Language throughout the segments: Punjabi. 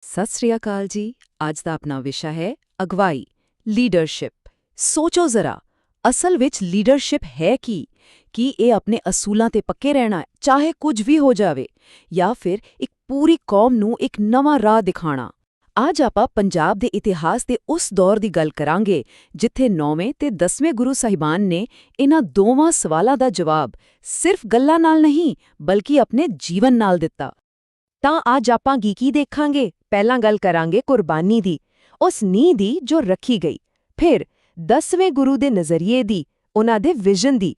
ਸਤਿ ਸ੍ਰੀ ਅਕਾਲ ਜੀ। ਅੱਜ ਦਾ ਆਪਣਾ ਵਿਸ਼ਾ ਹੈ ਅਗਵਾਈ, ਲੀਡਰਸ਼ਿਪ। ਸੋਚੋ ਜ਼ਰਾ, ਅਸਲ ਵਿੱਚ ਲੀਡਰਸ਼ਿਪ ਹੈ ਕੀ ਇਹ ਆਪਣੇ ਅਸੂਲਾਂ ਤੇ ਪੱਕੇ ਰਹਿਣਾ ਹੈ, ਚਾਹੇ ਕੁਝ ਵੀ ਹੋ ਜਾਵੇ, ਜਾਂ ਫਿਰ ਇੱਕ ਪੂਰੀ ਕੌਮ ਨੂੰ ਇੱਕ ਨਵਾਂ ਰਾਹ ਦਿਖਾਣਾ। ਅੱਜ ਆਪਾਂ ਪੰਜਾਬ ਦੇ ਇਤਿਹਾਸ ਦੇ ਉਸ ਦੌਰ ਦੀ ਗੱਲ ਕਰਾਂਗੇ ਜਿੱਥੇ 9ਵੇਂ ਤੇ 10ਵੇਂ ਗੁਰੂ ਸਾਹਿਬਾਨ ਨੇ ਇਹਨਾਂ ਦੋਵਾਂ ਸਵਾਲਾਂ ਦਾ ਜਵਾਬ ਸਿਰਫ ਗੱਲਾਂ ਨਾਲ ਨਹੀਂ ਬਲਕਿ ਆਪਣੇ ਜੀਵਨ ਨਾਲ ਦਿੱਤਾ। ਤਾਂ ਅੱਜ ਆਪਾਂ ਕੀ ਦੇਖਾਂਗੇ? ਪਹਿਲਾਂ ਗੱਲ ਕਰਾਂਗੇ ਕੁਰਬਾਨੀ ਦੀ, ਉਸ ਨੀਂਹ ਦੀ ਜੋ ਰੱਖੀ ਗਈ। ਫਿਰ 10ਵੇਂ ਗੁਰੂ ਦੇ ਨਜ਼ਰੀਏ ਦੀ, ਉਹਨਾਂ ਦੇ ਵਿਜ਼ਨ ਦੀ।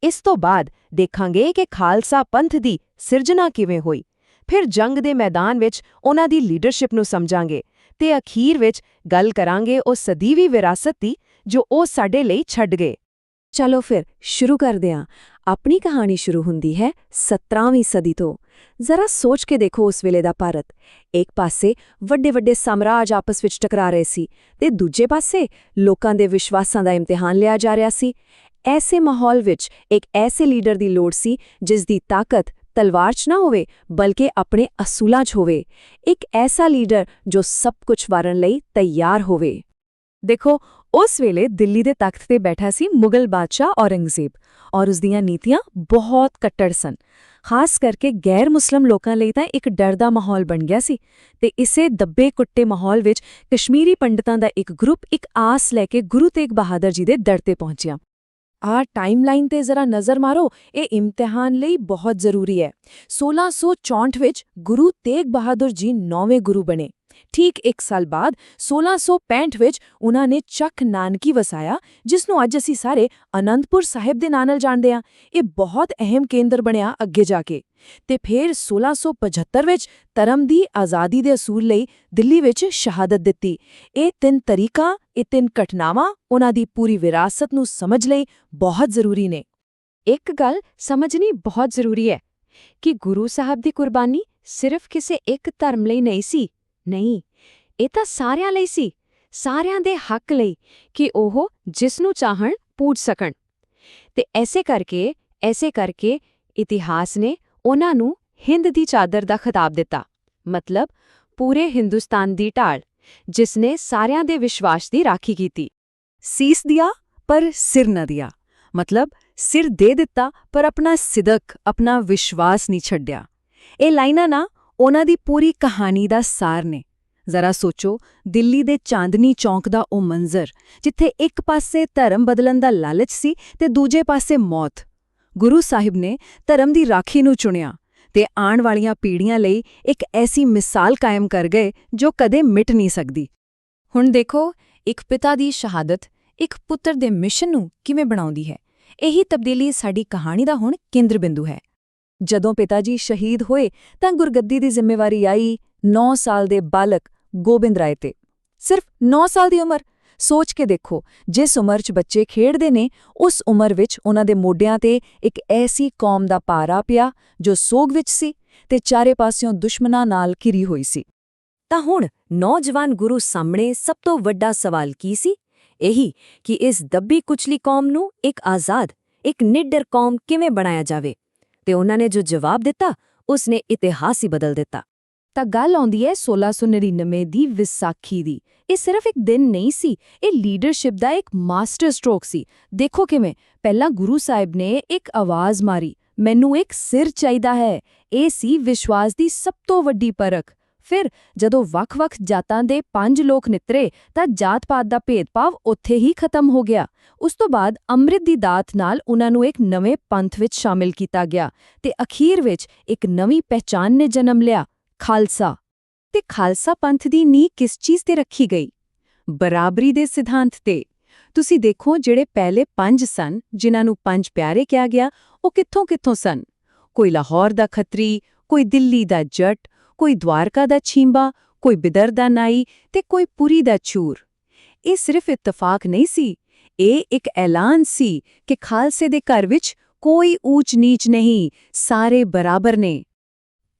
ਇਸ ਤੋਂ ਬਾਅਦ ਦੇਖਾਂਗੇ ਕਿ ਖਾਲਸਾ ਪੰਥ ਦੀ ਸਿਰਜਣਾ ਕਿਵੇਂ ਹੋਈ। ਫਿਰ ਜੰਗ ਦੇ ਮੈਦਾਨ ਵਿੱਚ ਉਹਨਾਂ ਦੀ ਲੀਡਰਸ਼ਿਪ ਨੂੰ ਸਮਝਾਂਗੇ ਤੇ ਅਖੀਰ ਵਿੱਚ ਗੱਲ ਕਰਾਂਗੇ ਉਸ ਸਦੀਵੀ ਵਿਰਾਸਤ ਦੀ ਜੋ ਉਹ ਸਾਡੇ ਲਈ ਛੱਡ ਗਏ। ਚਲੋ ਫਿਰ ਸ਼ੁਰੂ ਕਰਦੇ ਹਾਂ। ਆਪਣੀ ਕਹਾਣੀ ਸ਼ੁਰੂ ਹੁੰਦੀ ਹੈ 17ਵੀਂ ਸਦੀ ਤੋਂ। ਜ਼ਰਾ ਸੋਚ ਕੇ ਦੇਖੋ ਉਸ ਵੇਲੇ ਦਾ ਭਾਰਤ। ਇੱਕ ਪਾਸੇ ਵੱਡੇ-ਵੱਡੇ ਸਾਮਰਾਜ ਆਪਸ ਵਿੱਚ ਟਕਰਾ ਰਹੇ ਸੀ ਤੇ ਦੂਜੇ ਪਾਸੇ ਲੋਕਾਂ ਦੇ ਵਿਸ਼ਵਾਸਾਂ ਦਾ ਇਮਤਿਹਾਨ ਲਿਆ ਜਾ ਰਿਹਾ ਸੀ। ਐਸੇ ਮਾਹੌਲ ਵਿੱਚ ਇੱਕ ਐਸੇ ਲੀਡਰ ਦੀ ਲੋੜ ਸੀ ਜਿਸ ਦੀ ਤਾਕਤ ਤਲਵਾਰ 'ਚ ਨਾ ਹੋਵੇ ਬਲਕਿ ਆਪਣੇ ਅਸੂਲਾਂ 'ਚ ਹੋਵੇ। ਇੱਕ ਐਸਾ ਲੀਡਰ ਜੋ ਸਭ ਕੁਝ ਵਾਰਨ ਲਈ ਤਿਆਰ ਹੋਵੇ। ਦੇਖੋ, ਉਸ ਵੇਲੇ ਦਿੱਲੀ ਦੇ ਤਖਤ ਤੇ ਬੈਠਾ ਸੀ ਮੁਗਲ ਬਾਦਸ਼ਾਹ ਔਰੰਗਜ਼ੇਬ, ਔਰ ਉਸ ਦੀਆਂ ਨੀਤੀਆਂ ਬਹੁਤ ਕੱਟੜ ਸਨ। ਖਾਸ ਕਰਕੇ ਗੈਰ ਮੁਸਲਿਮ ਲੋਕਾਂ ਲਈ ਤਾਂ ਇੱਕ ਡਰ ਦਾ ਮਾਹੌਲ ਬਣ ਗਿਆ ਸੀ ਤੇ ਇਸੇ ਦੱਬੇ-ਕੁੱਟੇ ਮਾਹੌਲ ਵਿੱਚ ਕਸ਼ਮੀਰੀ ਪੰਡਤਾਂ ਦਾ ਇੱਕ ਗਰੁੱਪ ਇੱਕ ਆਸ ਲੈ ਕੇ ਗੁਰੂ ਤੇਗ ਬਹਾਦਰ ਜੀ ਦੇ ਦਰ ਤੇ ਪਹੁੰਚਿਆ। ਆਹ ਟਾਈਮਲਾਈਨ ਤੇ ਜ਼ਰਾ ਨਜ਼ਰ ਮਾਰੋ, ਇਹ ਇਮਤਿਹਾਨ ਲਈ ਬਹੁਤ ਜ਼ਰੂਰੀ ਹੈ। 1664 ਵਿੱਚ ਗੁਰੂ ਤੇਗ ਬਹਾਦਰ ਜੀ 9ਵੇਂ ਗੁਰੂ ਬਣੇ। ਠੀਕ 1 ਸਾਲ ਬਾਅਦ 1665 ਵਿੱਚ ਉਹਨਾਂ ਨੇ ਚੱਕ ਨਾਨਕੀ ਵਸਾਇਆ, ਜਿਸ ਨੂੰ ਅੱਜ ਅਸੀਂ ਸਾਰੇ ਅਨੰਦਪੁਰ ਸਾਹਿਬ ਦੇ ਨਾਂ ਨਾਲ ਜਾਣਦੇ ਹਾਂ। ਇਹ ਬਹੁਤ ਅਹਿਮ ਕੇਂਦਰ ਬਣਿਆ ਅੱਗੇ ਜਾ ਕੇ। ਤੇ ਫਿਰ 1675 ਵਿੱਚ ਧਰਮ ਦੀ ਆਜ਼ਾਦੀ ਦੇ ਅਸੂਲ ਲਈ ਦਿੱਲੀ ਵਿੱਚ ਸ਼ਹਾਦਤ ਦਿੱਤੀ। ਇਹ 3 ਤਰੀਕਾਂ, ਇਹ 3 ਘਟਨਾਵਾਂ ਉਹਨਾਂ ਦੀ ਪੂਰੀ ਵਿਰਾਸਤ ਨੂੰ ਸਮਝ ਲਈ ਬਹੁਤ ਜ਼ਰੂਰੀ ਨੇ। ਇੱਕ ਗੱਲ ਸਮਝਣੀ ਬਹੁਤ ਜ਼ਰੂਰੀ ਹੈ ਕਿ ਗੁਰੂ ਸਾਹਿਬ ਦੀ ਕੁਰਬਾਨੀ ਸਿਰਫ ਕਿਸੇ ਇੱਕ ਧਰਮ ਲਈ ਨਹੀਂ ਸੀ। ਨਹੀਂ, ਇਹ ਤਾਂ ਸਾਰਿਆਂ ਲਈ ਸੀ, ਸਾਰਿਆਂ ਦੇ ਹੱਕ ਲਈ, ਕਿ ਉਹ ਜਿਸ ਨੂੰ ਚਾਹਣ ਪੂਜ ਸਕਣ। ਤੇ ਐਸੇ ਕਰਕੇ ਇਤਿਹਾਸ ਨੇ ਉਹਨਾਂ ਨੂੰ ਹਿੰਦ ਦੀ ਚਾਦਰ ਦਾ ਖਿਤਾਬ ਦਿੱਤਾ, ਮਤਲਬ ਪੂਰੇ ਹਿੰਦੁਸਤਾਨ ਦੀ ਢਾਲ, ਜਿਸ ਨੇ ਸਾਰਿਆਂ ਦੇ ਵਿਸ਼ਵਾਸ ਦੀ ਰਾਖੀ ਕੀਤੀ। ਸੀਸ ਦਿਆ ਪਰ ਸਿਰ ਨਾ ਦਿਆ, ਮਤਲਬ ਸਿਰ ਦੇ ਦਿੱਤਾ ਪਰ ਆਪਣਾ ਸਿਦਕ, ਆਪਣਾ ਵਿਸ਼ਵਾਸ ਨਹੀਂ ਛੱਡਿਆ। ਇਹ ਲਾਈਨਾਂ ਨਾ ਉਹਨਾਂ ਦੀ ਪੂਰੀ ਕਹਾਣੀ ਦਾ ਸਾਰ ਨੇ। ਜ਼ਰਾ ਸੋਚੋ, ਦਿੱਲੀ ਦੇ ਚਾਂਦਨੀ ਚੌਂਕ ਦਾ ਉਹ ਮੰਜ਼ਰ, ਜਿੱਥੇ ਇੱਕ ਪਾਸੇ ਧਰਮ ਬਦਲਣ ਦਾ ਲਾਲਚ ਸੀ ਤੇ ਦੂਜੇ ਪਾਸੇ ਮੌਤ। ਗੁਰੂ ਸਾਹਿਬ ਨੇ ਧਰਮ ਦੀ ਰਾਖੀ ਨੂੰ ਚੁਣਿਆ ਤੇ ਆਉਣ ਵਾਲੀਆਂ ਪੀੜ੍ਹੀਆਂ ਲਈ ਇੱਕ ਐਸੀ ਮਿਸਾਲ ਕਾਇਮ ਕਰ ਗਏ ਜੋ ਕਦੇ ਮਿਟ ਨਹੀਂ ਸਕਦੀ। ਹੁਣ ਦੇਖੋ, ਇੱਕ ਪਿਤਾ ਦੀ ਸ਼ਹਾਦਤ ਇੱਕ ਪੁੱਤਰ ਦੇ ਮਿਸ਼ਨ ਨੂੰ ਕਿਵੇਂ ਬਣਾਉਂਦੀ ਹੈ। ਇਹੀ ਤਬਦੀਲੀ ਸਾਡੀ ਕਹਾਣੀ ਦਾ ਹੁਣ ਕੇਂਦਰ ਬਿੰਦੂ ਹੈ। ਜਦੋਂ ਪਿਤਾ ਜੀ ਸ਼ਹੀਦ ਹੋਏ ਤਾਂ ਗੁਰਗੱਦੀ ਦੀ ਜ਼ਿੰਮੇਵਾਰੀ ਆਈ 9 ਸਾਲ ਦੇ ਬਾਲਕ ਗੋਬਿੰਦ ਰਾਏ ਤੇ। ਸਿਰਫ 9 ਸਾਲ ਦੀ ਉਮਰ। ਸੋਚ ਕੇ ਦੇਖੋ, ਜਿਸ ਉਮਰ 'ਚ ਬੱਚੇ ਖੇਡਦੇ ਨੇ, ਉਸ ਉਮਰ ਵਿੱਚ ਉਹਨਾਂ ਦੇ ਮੋਢਿਆਂ ਤੇ ਇੱਕ ਐਸੀ ਕੌਮ ਦਾ ਭਾਰਾ ਪਿਆ ਜੋ ਸੋਗ ਵਿੱਚ ਸੀ ਤੇ ਚਾਰੇ ਪਾਸਿਓਂ ਦੁਸ਼ਮਣਾਂ ਨਾਲ ਘਿਰੀ ਹੋਈ ਸੀ। ਤਾਂ ਹੁਣ ਨੌਜਵਾਨ ਗੁਰੂ ਸਾਹਮਣੇ ਸਭ ਤੋਂ ਵੱਡਾ ਸਵਾਲ ਕੀ ਸੀ? ਇਹੀ ਕਿ ਇਸ ਦੱਬੀ ਕੁਚਲੀ ਕੌਮ ਨੂੰ ਇੱਕ ਆਜ਼ਾਦ, ਇੱਕ ਨਿਡਰ ਕੌਮ ਕਿਵੇਂ ਬਣਾਇਆ ਜਾਵੇ। ਤੇ ਉਹਨਾਂ ਨੇ ਜੋ ਜਵਾਬ ਦਿੱਤਾ, ਉਸਨੇ ਇਤਿਹਾਸ ਹੀ ਬਦਲ ਦਿੱਤਾ। ਤਾਂ ਗੱਲ ਆਉਂਦੀ ਹੈ 1699 ਦੀ ਵਿਸਾਖੀ ਦੀ। ਇਹ ਸਿਰਫ ਇੱਕ ਦਿਨ ਨਹੀਂ ਸੀ, ਇਹ ਲੀਡਰਸ਼ਿਪ ਦਾ ਇੱਕ ਮਾਸਟਰ ਸਟ੍ਰੋਕ ਸੀ। ਦੇਖੋ ਕਿਵੇਂ ਪਹਿਲਾਂ ਗੁਰੂ ਸਾਹਿਬ ਨੇ ਇੱਕ ਆਵਾਜ਼ ਮਾਰੀ, ਮੈਨੂੰ ਇੱਕ ਸਿਰ ਚਾਹੀਦਾ ਹੈ। ਇਹ ਸੀ ਵਿਸ਼ਵਾਸ ਦੀ ਸਭ ਤੋਂ ਵੱਡੀ ਪਰਖ। ਫਿਰ ਜਦੋਂ ਵੱਖ-ਵੱਖ ਜਾਤਾਂ ਦੇ 5 ਲੋਕ ਨਿਤਰੇ ਤਾਂ ਜਾਤ-ਪਾਤ ਦਾ ਭੇਦਭਾਵ ਉੱਥੇ ਹੀ ਖਤਮ ਹੋ ਗਿਆ। ਉਸ ਤੋਂ ਬਾਅਦ ਅੰਮ੍ਰਿਤ ਦੀ ਦਾਤ ਨਾਲ ਉਹਨਾਂ ਨੂੰ ਇੱਕ ਨਵੇਂ ਪੰਥ ਵਿੱਚ ਸ਼ਾਮਿਲ ਕੀਤਾ ਗਿਆ ਤੇ ਅਖੀਰ ਵਿੱਚ ਇੱਕ ਨਵੀਂ ਪਹਿਚਾਨ ਨੇ ਜਨਮ ਲਿਆ, ਖਾਲਸਾ। ਤੇ ਖਾਲਸਾ ਪੰਥ ਦੀ ਨੀਂਹ ਕਿਸ ਚੀਜ਼ ਤੇ ਰੱਖੀ ਗਈ? ਬਰਾਬਰੀ ਦੇ ਸਿਧਾਂਤ ਤੇ। ਤੁਸੀਂ ਦੇਖੋ, ਜਿਹੜੇ ਪਹਿਲੇ 5 ਸਨ, ਜਿਨ੍ਹਾਂ ਨੂੰ 5 ਪਿਆਰੇ ਕਿਹਾ ਗਿਆ, ਉਹ ਕਿੱਥੋਂ ਸਨ? ਕੋਈ ਲਾਹੌਰ ਦਾ ਖੱਤਰੀ, ਕੋਈ ਦਿੱਲੀ ਦਾ ਜੱਟ, ਕੋਈ ਦਵਾਰਕਾ ਦਾ ਛੀਂਬਾ, ਕੋਈ ਬਿਦਰ ਦਾ ਨਾਈ ਤੇ ਕੋਈ ਪੁਰੀ ਦਾ ਚੂਰ। ਇਹ ਸਿਰਫ ਇਤਫਾਕ ਨਹੀਂ ਸੀ, ਇਹ ਇੱਕ ਐਲਾਨ ਸੀ ਕਿ ਖਾਲਸੇ ਦੇ ਘਰ ਵਿੱਚ ਕੋਈ ਊਚ-ਨੀਚ ਨਹੀਂ, ਸਾਰੇ ਬਰਾਬਰ ਨੇ।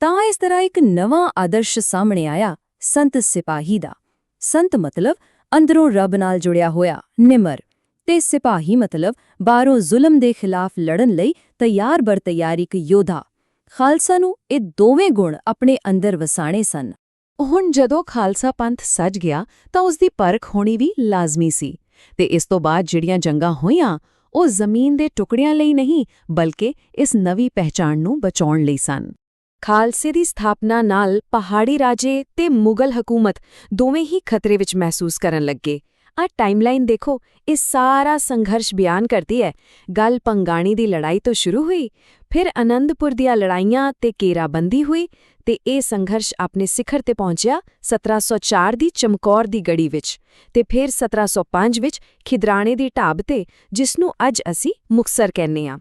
ਤਾਂ ਇਸ ਤਰ੍ਹਾਂ ਇੱਕ ਨਵਾਂ ਆਦਰਸ਼ ਸਾਹਮਣੇ ਆਇਆ, ਸੰਤ ਸਿਪਾਹੀ ਦਾ। ਸੰਤ ਮਤਲਬ ਅੰਦਰੋਂ ਰੱਬ ਨਾਲ ਜੁੜਿਆ ਹੋਇਆ, ਨਿਮਰ, ਤੇ ਸਿਪਾਹੀ ਮਤਲਬ ਬਾਹਰੋਂ ਜ਼ੁਲਮ ਦੇ ਖਿਲਾਫ ਲੜਨ ਲਈ ਤਿਆਰ-ਬਰ-ਤਿਆਰ ਇੱਕ ਯੋਧਾ। ਖਾਲਸਾ ਨੂੰ ਇਹ ਦੋਵੇਂ ਗੁਣ ਆਪਣੇ ਅੰਦਰ ਵਸਾਣੇ ਸਨ। ਹੁਣ ਜਦੋਂ ਖਾਲਸਾ ਪੰਥ ਸੱਜ ਗਿਆ ਤਾਂ ਉਸ ਦੀ ਪਰਖ ਹੋਣੀ ਵੀ ਲਾਜ਼ਮੀ ਸੀ ਤੇ ਇਸ ਤੋਂ ਬਾਅਦ ਜਿਹੜੀਆਂ ਜੰਗਾਂ ਹੋਈਆਂ ਉਹ ਜ਼ਮੀਨ ਦੇ ਟੁਕੜਿਆਂ ਲਈ ਨਹੀਂ ਬਲਕਿ ਇਸ ਨਵੀਂ ਪਹਿਚਾਣ ਨੂੰ ਬਚਾਉਣ ਲਈ ਸਨ। ਖਾਲਸੇ ਦੀ ਸਥਾਪਨਾ ਨਾਲ ਪਹਾੜੀ ਰਾਜੇ ਤੇ ਮੁਗਲ ਹਕੂਮਤ ਦੋਵੇਂ ਹੀ ਖਤਰੇ ਵਿੱਚ ਮਹਿਸੂਸ ਕਰਨ ਲੱਗੇ। ਆ ਟਾਈਮਲਾਈਨ ਦੇਖੋ, ਇਹ ਸਾਰਾ ਸੰਘਰਸ਼ ਬਿਆਨ ਕਰਦੀ ਹੈ। ਗੱਲ ਪੰਗਾਣੀ ਦੀ ਲੜਾਈ ਤੋਂ ਸ਼ੁਰੂ ਹੋਈ, ਫਿਰ ਅਨੰਦਪੁਰ ਦੀਆਂ ਲੜਾਈਆਂ ਤੇ ਘੇਰਾਬੰਦੀ ਹੋਈ ਤੇ ਇਹ ਸੰਘਰਸ਼ ਆਪਣੇ ਸਿਖਰ ਤੇ ਪਹੁੰਚਿਆ 1704 ਦੀ ਚਮਕੌਰ ਦੀ ਗੜੀ ਵਿੱਚ ਤੇ ਫਿਰ 1705 ਵਿੱਚ ਖਿਦਰਾਣੇ ਦੀ ਢਾਬ ਤੇ, ਜਿਸ ਨੂੰ ਅੱਜ ਅਸੀਂ ਮੁਕਤਸਰ ਕਹਿੰਦੇ ਹਾਂ।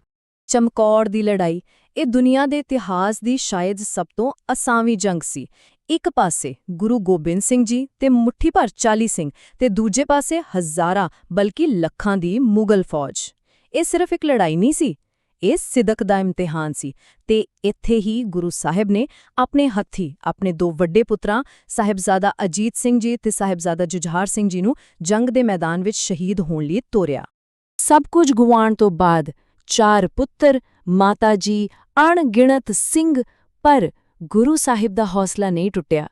ਚਮਕੌਰ ਦੀ ਲੜਾਈ ਇਹ ਦੁਨੀਆ ਦੇ ਇਤਿਹਾਸ ਦੀ ਸ਼ਾਇਦ ਸਭ ਤੋਂ ਅਸਾਵੀਂ ਜੰਗ ਸੀ। ਇੱਕ ਪਾਸੇ ਗੁਰੂ ਗੋਬਿੰਦ ਸਿੰਘ ਜੀ ਤੇ ਮੁੱਠੀ ਭਰ ਚਾਲੀ ਸਿੰਘ ਤੇ ਦੂਜੇ ਪਾਸੇ ਹਜ਼ਾਰਾਂ ਬਲਕਿ ਲੱਖਾਂ ਦੀ ਮੁਗਲ ਫੌਜ। ਇਹ ਸਿਰਫ ਇੱਕ ਲੜਾਈ ਨਹੀਂ ਸੀ, ਇਹ ਸਿਦਕ ਦਾ ਇਮਤਿਹਾਨ ਸੀ ਤੇ ਇੱਥੇ ਹੀ ਗੁਰੂ ਸਾਹਿਬ ਨੇ ਆਪਣੇ ਹੱਥੀਂ ਆਪਣੇ ਦੋ ਵੱਡੇ ਪੁੱਤਰਾਂ ਸਾਹਿਬਜ਼ਾਦਾ ਅਜੀਤ ਸਿੰਘ ਜੀ ਤੇ ਸਾਹਿਬਜ਼ਾਦਾ ਜੁਝਾਰ ਸਿੰਘ ਜੀ ਨੂੰ ਜੰਗ ਦੇ ਮੈਦਾਨ ਵਿੱਚ ਸ਼ਹੀਦ ਹੋਣ ਲਈ ਤੋਰਿਆ। ਸਭ ਕੁਝ ਗੁਆਉਣ ਤੋਂ ਬਾਅਦ 4 ਪੁੱਤਰ, ਮਾਤਾ ਜੀ, ਅਣਗਿਣਤ ਸਿੰਘ, ਪਰ ਗੁਰੂ ਸਾਹਿਬ ਦਾ ਹੌਸਲਾ ਨਹੀਂ ਟੁੱਟਿਆ।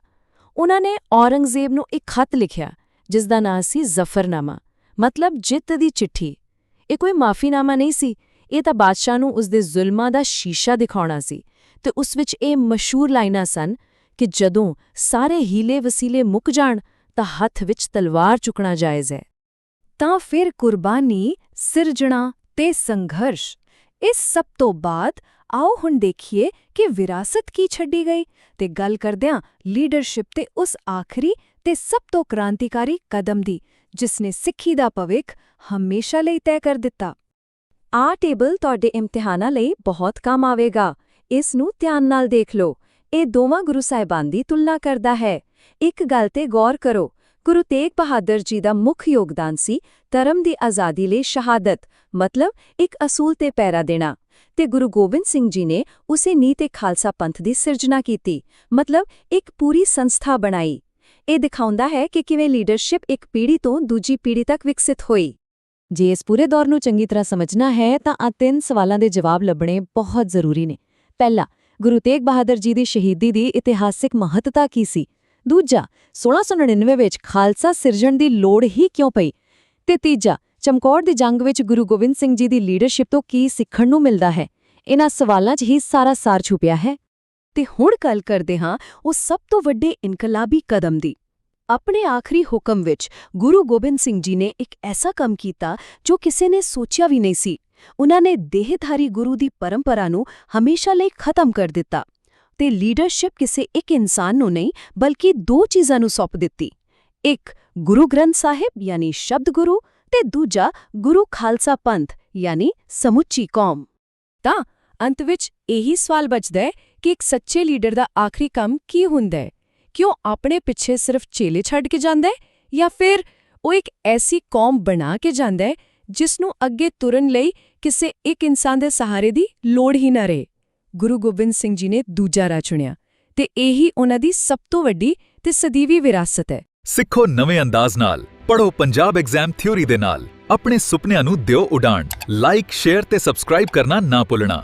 ਉਹਨਾਂ ਨੇ ਔਰੰਗਜ਼ੇਬ ਨੂੰ ਇੱਕ ਖੱਤ ਲਿਖਿਆ ਜਿਸ ਦਾ ਨਾਂ ਸੀ ਜ਼ਫਰਨਾਮਾ, ਮਤਲਬ ਜਿੱਤ ਦੀ ਚਿੱਠੀ। ਇਹ ਕੋਈ ਮਾਫੀਨਾਮਾ ਨਹੀਂ ਸੀ, ਇਹ ਤਾਂ ਬਾਦਸ਼ਾਹ ਨੂੰ ਉਸਦੇ ਜ਼ੁਲਮਾਂ ਦਾ ਸ਼ੀਸ਼ਾ ਦਿਖਾਉਣਾ ਸੀ ਤੇ ਉਸ ਵਿੱਚ ਇਹ ਮਸ਼ਹੂਰ ਲਾਈਨਾਂ ਸਨ ਕਿ ਜਦੋਂ ਸਾਰੇ ਹੀਲੇ ਵਸੀਲੇ ਮੁੱਕ ਜਾਣ ਤਾਂ ਹੱਥ ਵਿੱਚ ਤਲਵਾਰ ਚੁੱਕਣਾ ਜਾਇਜ਼ ਹੈ। ਤਾਂ ਫਿਰ ਕੁਰਬਾਨੀ, ਸਿਰਜਣਾ ਤੇ ਸੰਘਰਸ਼। ਇਸ ਸਭ ਤੋਂ ਬਾਅਦ ਆਓ ਹੁਣ ਦੇਖੀਏ ਕਿ ਵਿਰਾਸਤ ਕੀ ਛੱਡੀ ਗਈ ਤੇ ਗੱਲ ਕਰਦਿਆਂ ਲੀਡਰਸ਼ਿਪ ਤੇ ਉਸ ਆਖਰੀ ਤੇ ਸਭ ਤੋਂ ਕ੍ਰਾਂਤੀਕਾਰੀ ਕਦਮ ਦੀ ਜਿਸ ਨੇ ਸਿੱਖੀ ਦਾ ਭਵਿੱਖ ਹਮੇਸ਼ਾ ਲਈ ਤੈਅ ਕਰ ਦਿੱਤਾ। ਆਹ ਟੇਬਲ ਤੁਹਾਡੇ ਇਮਤਿਹਾਨਾਂ ਲਈ ਬਹੁਤ ਕੰਮ ਆਵੇਗਾ। ਇਸ ਨੂੰ ਧਿਆਨ ਨਾਲ ਦੇਖ ਲਓ। ਇਹ ਦੋਵਾਂ ਗੁਰੂ ਸਾਹਿਬਾਨ ਦੀ ਤੁਲਨਾ ਕਰਦਾ ਹੈ। ਇੱਕ ਗੱਲ ਤੇ ਗੌਰ ਕਰੋ, ਗੁਰੂ ਤੇਗ ਬਹਾਦਰ ਜੀ ਦਾ ਮੁੱਖ ਯੋਗਦਾਨ ਸੀ ਧਰਮ ਦੀ ਆਜ਼ਾਦੀ ਲਈ ਸ਼ਹਾਦਤ, ਮਤਲਬ ਇੱਕ ਅਸੂਲ ਤੇ ਪਹਿਰਾ ਦੇਣਾ, ਤੇ ਗੁਰੂ ਗੋਬਿੰਦ ਸਿੰਘ ਜੀ ਨੇ ਉਸੇ ਨੀਂਹ ਤੇ ਖਾਲਸਾ ਪੰਥ ਦੀ ਸਿਰਜਣਾ ਕੀਤੀ, ਮਤਲਬ ਇੱਕ ਪੂਰੀ ਸੰਸਥਾ ਬਣਾਈ। ਇਹ ਦਿਖਾਉਂਦਾ ਹੈ ਕਿ ਕਿਵੇਂ ਲੀਡਰਸ਼ਿਪ ਇੱਕ ਪੀੜ੍ਹੀ ਤੋਂ ਦੂਜੀ ਪੀੜ੍ਹੀ ਤੱਕ ਵਿਕਸਿਤ ਹੋਈ। ਜੇ ਇਸ ਪੂਰੇ ਦੌਰ ਨੂੰ ਚੰਗੀ ਤਰ੍ਹਾਂ ਸਮਝਣਾ ਹੈ ਤਾਂ ਆ 3 ਸਵਾਲਾਂ ਦੇ ਜਵਾਬ ਲੱਭਣੇ ਬਹੁਤ ਜ਼ਰੂਰੀ ਨੇ। ਪਹਿਲਾ, ਗੁਰੂ ਤੇਗ ਬਹਾਦਰ ਜੀ ਦੀ ਸ਼ਹੀਦੀ ਦੀ ਇਤਿਹਾਸਿਕ ਮਹੱਤਤਾ ਕੀ ਸੀ? ਦੂਜਾ, 1699 ਵਿੱਚ ਖਾਲਸਾ ਸਿਰਜਣ ਦੀ ਲੋੜ ਹੀ ਕਿਉਂ ਪਈ? ਤੇ ਤੀਜਾ, ਚਮਕੌਰ ਦੀ ਜੰਗ ਵਿੱਚ ਗੁਰੂ ਗੋਬਿੰਦ ਸਿੰਘ ਜੀ ਦੀ ਲੀਡਰਸ਼ਿਪ ਤੋਂ ਕੀ ਸਿੱਖਣ ਨੂੰ ਮਿਲਦਾ ਹੈ? ਇਹਨਾਂ ਸਵਾਲਾਂ 'ਚ ਹੀ ਸਾਰਾ ਸਾਰ ਛੁਪਿਆ ਹੈ। ਤੇ ਹੁਣ ਗੱਲ ਕਰਦੇ ਹਾਂ ਉਹ ਸਭ ਤੋਂ ਵੱਡੇ ਇਨਕਲਾਬੀ ਕਦਮ ਦੀ। ਆਪਣੇ ਆਖਰੀ ਹੁਕਮ ਵਿੱਚ ਗੁਰੂ ਗੋਬਿੰਦ ਸਿੰਘ ਜੀ ਨੇ ਇੱਕ ਐਸਾ ਕੰਮ ਕੀਤਾ ਜੋ ਕਿਸੇ ਨੇ ਸੋਚਿਆ ਵੀ ਨਹੀਂ ਸੀ। ਉਹਨਾਂ ਨੇ ਦੇਹਧਾਰੀ ਗੁਰੂ ਦੀ ਪਰੰਪਰਾ ਨੂੰ ਹਮੇਸ਼ਾ ਲਈ ਖਤਮ ਕਰ ਦਿੱਤਾ ਤੇ ਲੀਡਰਸ਼ਿਪ ਕਿਸੇ ਇੱਕ ਇਨਸਾਨ ਨੂੰ ਨਹੀਂ ਬਲਕਿ 2 ਚੀਜ਼ਾਂ ਨੂੰ ਸੌਂਪ ਦਿੱਤੀ। ਇੱਕ ਗੁਰੂ ਗ੍ਰੰਥ ਸਾਹਿਬ ਯਾਨੀ ਸ਼ਬਦ ਗੁਰੂ ਤੇ ਦੂਜਾ ਗੁਰੂ ਖਾਲਸਾ ਪੰਥ ਯਾਨੀ ਸਮੁੱਚੀ ਕੌਮ। ਤਾਂ ਅੰਤ ਵਿੱਚ ਇਹੀ ਸਵਾਲ ਬਚਦਾ ਹੈ ਕਿ ਇੱਕ ਸੱਚੇ ਲੀਡਰ ਦਾ ਆਖਰੀ ਕੰਮ ਕੀ ਹੁੰਦਾ ਹੈ? ਕਿ ਉਹ ਆਪਣੇ ਪਿੱਛੇ ਸਿਰਫ ਚੇਲੇ ਛੱਡ ਕੇ ਜਾਂਦਾ ਹੈ ਜਾਂ ਫਿਰ ਉਹ ਇੱਕ ਐਸੀ ਕੌਮ ਬਣਾ ਕੇ ਜਾਂਦਾ ਹੈ ਜਿਸ ਨੂੰ ਅੱਗੇ ਤੁਰਨ ਲਈ ਕਿਸੇ ਇੱਕ ਇਨਸਾਨ ਦੇ ਸਹਾਰੇ ਦੀ ਲੋੜ ਹੀ ਨਾ ਰਹੇ? ਗੁਰੂ ਗੋਬਿੰਦ ਸਿੰਘ ਜੀ ਨੇ ਦੂਜਾ ਰਾਹ ਚੁਣਿਆ ਤੇ ਇਹੀ ਉਹਨਾਂ ਦੀ ਸਭ ਤੋਂ ਵੱਡੀ ਤੇ ਸਦੀਵੀ ਵਿਰਾਸਤ ਹੈ। ਸਿੱਖੋ ਨਵੇਂ ਅੰਦਾਜ਼ ਨਾਲ, ਪੜ੍ਹੋ ਪੰਜਾਬ ਐਗਜ਼ਾਮ ਥਿਊਰੀ ਦੇ ਨਾਲ, ਆਪਣੇ ਸੁਪਨਿਆਂ ਨੂੰ ਦਿਓ ਉਡਾਣ। ਲਾਈਕ, ਸ਼ੇਅਰ ਤੇ ਸਬਸਕ੍ਰਾਈਬ ਕਰਨਾ ਨਾ ਭੁੱਲਣਾ।